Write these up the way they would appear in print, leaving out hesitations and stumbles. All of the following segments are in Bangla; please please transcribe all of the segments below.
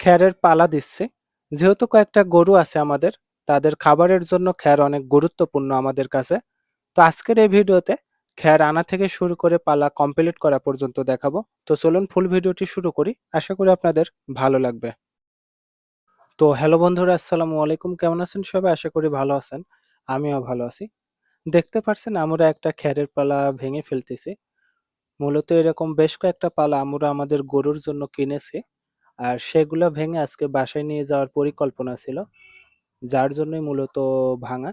খ্যারের পালা দিচ্ছি। যেহেতু কয়েকটা গরু আছে আমাদের, তাদের খাবারের জন্য খ্যার অনেক গুরুত্বপূর্ণ আমাদের কাছে। তো আজকের এই ভিডিওতে খ্যার আনা থেকে শুরু করে পালা কমপ্লিট করা পর্যন্ত দেখাবো। তো চলুন ফুল ভিডিওটি শুরু করি। আশা করি আপনাদের ভালো লাগবে। তো হ্যালো বন্ধুরা, আসসালামু আলাইকুম। কেমন আছেন সবাই? আশা করি ভালো আছেন। আমিও ভালো আছি। দেখতে পারছেন আমরা একটা খ্যারের পালা ভেঙে ফেলতেছি। মূলত এরকম বেশ কয়েকটা পালা আমরা আমাদের গরুর জন্য কিনেছি। আর সেগুলা ভেঙে আজকে বাসায় নিয়ে যাওয়ার পরিকল্পনা ছিল, যার জন্যই মূলত ভাঙা।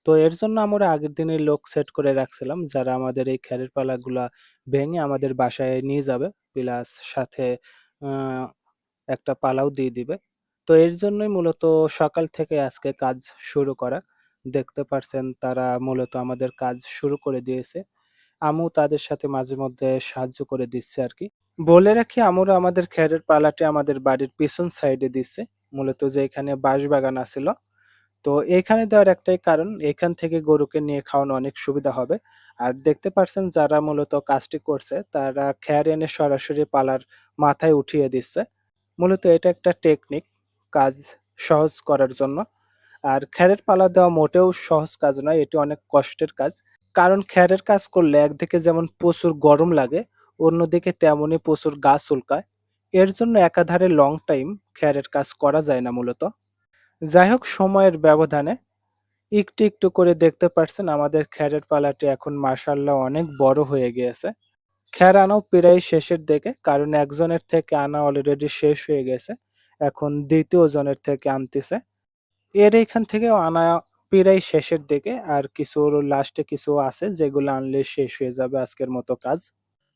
তো এর জন্য আমরা আগের দিনে লোক সেট করে রাখছিলাম, যারা আমাদের এই খ্যারের পালাগুলা ভেঙে আমাদের বাসায় নিয়ে যাবে, প্লাস সাথে আহ, একটা পালাও দিয়ে দিবে। তো এর জন্যই মূলত সকাল থেকে আজকে কাজ শুরু করা। দেখতে পারছেন তারা মূলত আমাদের কাজ শুরু করে দিয়েছে। আমু তাদের সাথে মাঝে মধ্যে সাহায্য করে দিচ্ছে আর কি। বলে রাখি, আমরা আমাদের খ্যারের পালাটি আমাদের বাড়ির পিছন সাইডে দিচ্ছে, মূলত যে এখানে বাঁশবাগান আছিল। তো এখানে দেওয়ার একটাই কারণ, এখান থেকে গরুকে নিয়ে খাওয়ানো অনেক সুবিধা হবে। আর দেখতে পারছেন যারা মূলত কাজটি করছে তারা খ্যার এনে সরাসরি পালার মাথায় উঠিয়ে দিচ্ছে। মূলত এটা একটা টেকনিক, কাজ সহজ করার জন্য। আর খ্যারের পালা দেওয়া মোটেও সহজ কাজ নয়, এটি অনেক কষ্টের কাজ। কারণ খ্যারের কাজ করলে একদিকে যেমন প্রচুর গরম লাগে, অন্যদিকে তেমনই প্রচুর গা চুলকায়। এর জন্য একাধারে লং টাইম খ্যারের কাজ করা যায় না মূলত। যাই হোক, সময়ের ব্যবধানে একটু একটু করে দেখতে পারছেন আমাদের খ্যারের পালাটি এখন মাশাআল্লাহ অনেক বড় হয়ে গিয়েছে। খ্যার আনাও প্রায় শেষের দিকে, কারণ একজনের থেকে আনা অলরেডি শেষ হয়ে গেছে। এখন দ্বিতীয় জনের থেকে আনতেছে। এর এইখান থেকেও আনা প্রায় শেষের দিকে, আর কিছু লাস্টে কিছু আছে যেগুলো আনলে শেষ হয়ে যাবে আজকের মতো কাজ।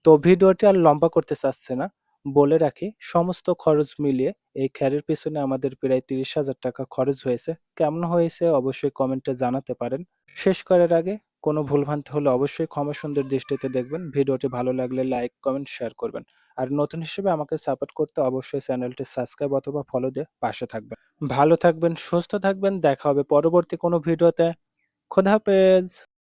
তো ভিডিওটি আর লম্বা করতে চাচ্ছে না, বলে রাখি সমস্ত খরচ মিলিয়ে এই খ্যারের পিছনে আমাদের প্রায় 30,000 টাকা খরচ হয়েছে। কেমন হয়েছে অবশ্যই কমেন্টে জানাতে পারেন। শেষ করার আগে কোনো ভুলভ্রান্তি হলে অবশ্যই ক্ষমা সুন্দর দৃষ্টিতে দেখবেন। ভিডিওটি ভালো লাগলে লাইক কমেন্ট শেয়ার করবেন। আর নতুন হিসেবে আমাকে সাপোর্ট করতে অবশ্যই চ্যানেলটি সাবস্ক্রাইব অথবা ফলো দিয়ে পাশে থাকবেন। ভালো থাকবেন, সুস্থ থাকবেন। দেখা হবে পরবর্তী কোনো ভিডিওতে। খোদা হাফেজ।